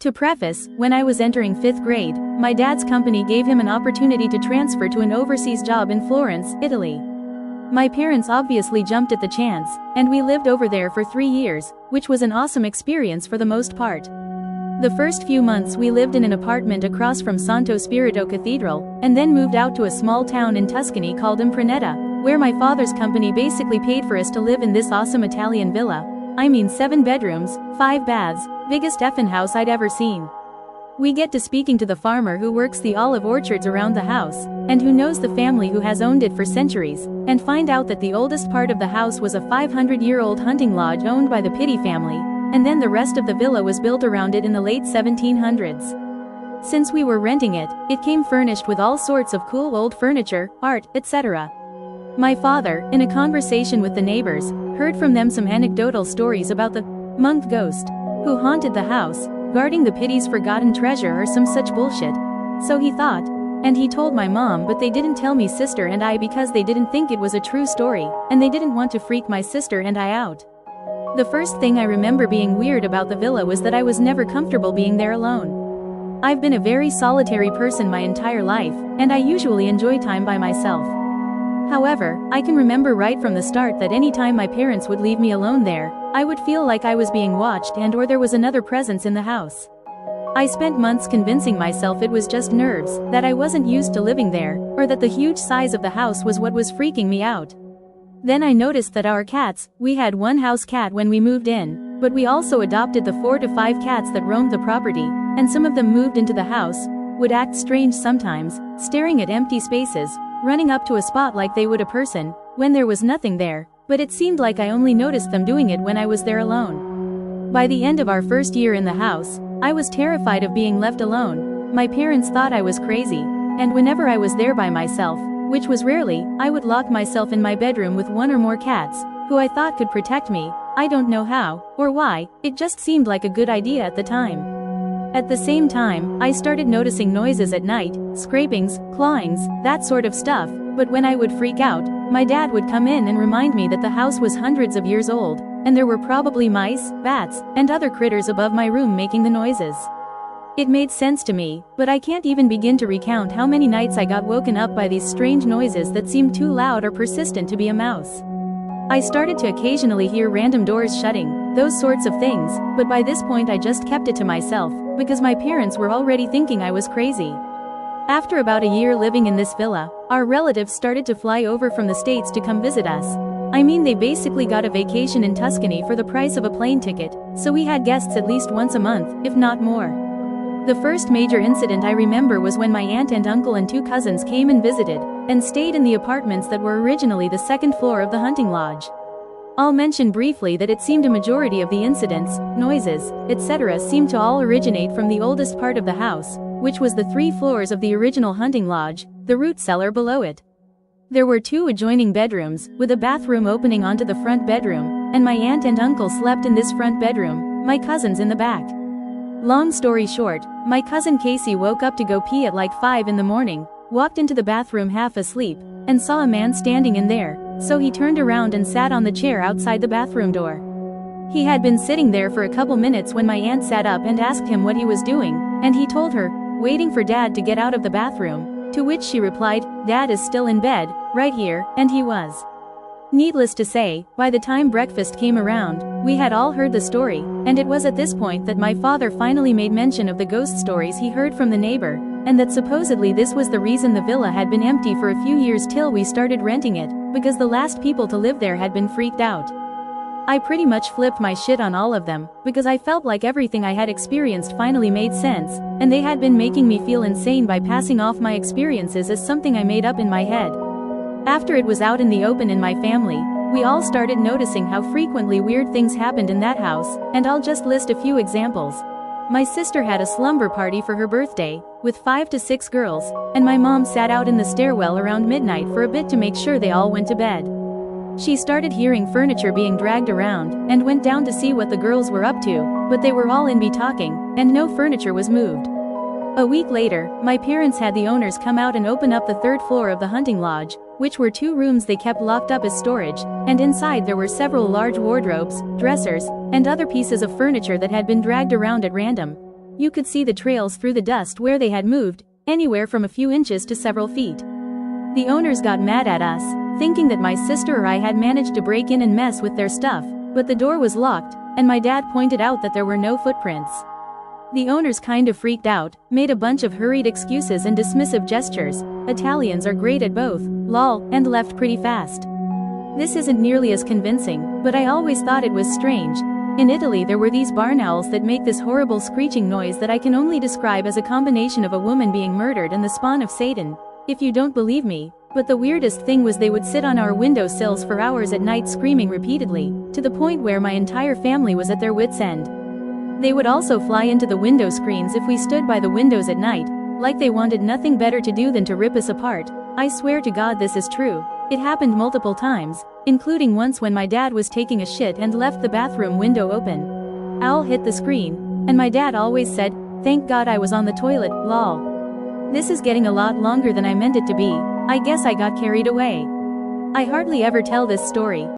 To preface, when I was entering 5th grade, my dad's company gave him an opportunity to transfer to an overseas job in Florence, Italy. My parents obviously jumped at the chance, and we lived over there for 3 years, which was an awesome experience for the most part. The first few months we lived in an apartment across from Santo Spirito Cathedral, and then moved out to a small town in Tuscany called Impruneta, where my father's company basically paid for us to live in this awesome Italian villa. I mean 7 bedrooms, 5 baths, biggest effin' house I'd ever seen. We get to speaking to the farmer who works the olive orchards around the house, and who knows the family who has owned it for centuries, and find out that the oldest part of the house was a 500-year-old hunting lodge owned by the Pitti family, and then the rest of the villa was built around it in the late 1700s. Since we were renting it, it came furnished with all sorts of cool old furniture, art, etc. My father, in a conversation with the neighbors, heard from them some anecdotal stories about the monk ghost who haunted the house, guarding the Pitti's forgotten treasure or some such bullshit. So he thought. And he told my mom, but they didn't tell me sister and I because they didn't think it was a true story, and they didn't want to freak my sister and I out. The first thing I remember being weird about the villa was that I was never comfortable being there alone. I've been a very solitary person my entire life, and I usually enjoy time by myself. However, I can remember right from the start that any time my parents would leave me alone there, I would feel like I was being watched and/or there was another presence in the house. I spent months convincing myself it was just nerves, that I wasn't used to living there, or that the huge size of the house was what was freaking me out. Then I noticed that our cats, we had one house cat when we moved in, but we also adopted the 4 to 5 cats that roamed the property, and some of them moved into the house, would act strange sometimes, staring at empty spaces, running up to a spot like they would a person, when there was nothing there, but it seemed like I only noticed them doing it when I was there alone. By the end of our first year in the house, I was terrified of being left alone. My parents thought I was crazy, and whenever I was there by myself, which was rarely, I would lock myself in my bedroom with 1 or more cats, who I thought could protect me. I don't know how, or why, it just seemed like a good idea at the time. At the same time, I started noticing noises at night, scrapings, clawings, that sort of stuff, but when I would freak out, my dad would come in and remind me that the house was hundreds of years old, and there were probably mice, bats, and other critters above my room making the noises. It made sense to me, but I can't even begin to recount how many nights I got woken up by these strange noises that seemed too loud or persistent to be a mouse. I started to occasionally hear random doors shutting, those sorts of things, but by this point I just kept it to myself, because my parents were already thinking I was crazy. After about a year living in this villa, our relatives started to fly over from the States to come visit us. I mean, they basically got a vacation in Tuscany for the price of a plane ticket, so we had guests at least once a month, if not more. The first major incident I remember was when my aunt and uncle and 2 cousins came and visited, and stayed in the apartments that were originally the 2nd floor of the hunting lodge. I'll mention briefly that it seemed a majority of the incidents, noises, etc. seemed to all originate from the oldest part of the house, which was the 3 floors of the original hunting lodge, the root cellar below it. There were 2 adjoining bedrooms, with a bathroom opening onto the front bedroom, and my aunt and uncle slept in this front bedroom, my cousins in the back. Long story short, my cousin Casey woke up to go pee at like 5 in the morning, walked into the bathroom half asleep, and saw a man standing in there, so he turned around and sat on the chair outside the bathroom door. He had been sitting there for a couple minutes when my aunt sat up and asked him what he was doing, and he told her, waiting for Dad to get out of the bathroom, to which she replied, Dad is still in bed, right here, and he was. Needless to say, by the time breakfast came around, we had all heard the story, and it was at this point that my father finally made mention of the ghost stories he heard from the neighbor, and that supposedly this was the reason the villa had been empty for a few years till we started renting it, because the last people to live there had been freaked out. I pretty much flipped my shit on all of them, because I felt like everything I had experienced finally made sense, and they had been making me feel insane by passing off my experiences as something I made up in my head. After it was out in the open in my family, we all started noticing how frequently weird things happened in that house, and I'll just list a few examples. My sister had a slumber party for her birthday, with 5 to 6 girls, and my mom sat out in the stairwell around midnight for a bit to make sure they all went to bed. She started hearing furniture being dragged around, and went down to see what the girls were up to, but they were all in bed talking, and no furniture was moved. A week later, my parents had the owners come out and open up the 3rd floor of the hunting lodge, which were 2 rooms they kept locked up as storage, and inside there were several large wardrobes, dressers, and other pieces of furniture that had been dragged around at random. You could see the trails through the dust where they had moved, anywhere from a few inches to several feet. The owners got mad at us, thinking that my sister or I had managed to break in and mess with their stuff, but the door was locked, and my dad pointed out that there were no footprints. The owners kind of freaked out, made a bunch of hurried excuses and dismissive gestures. Italians are great at both, lol, and left pretty fast. This isn't nearly as convincing, but I always thought it was strange. In Italy there were these barn owls that make this horrible screeching noise that I can only describe as a combination of a woman being murdered and the spawn of Satan, if you don't believe me. But the weirdest thing was they would sit on our windowsills for hours at night screaming repeatedly, to the point where my entire family was at their wits' end. They would also fly into the window screens if we stood by the windows at night, like they wanted nothing better to do than to rip us apart. I swear to God this is true. It happened multiple times, including once when my dad was taking a shit and left the bathroom window open. Owl hit the screen, and my dad always said, "Thank God I was on the toilet, lol." This is getting a lot longer than I meant it to be. I guess I got carried away. I hardly ever tell this story,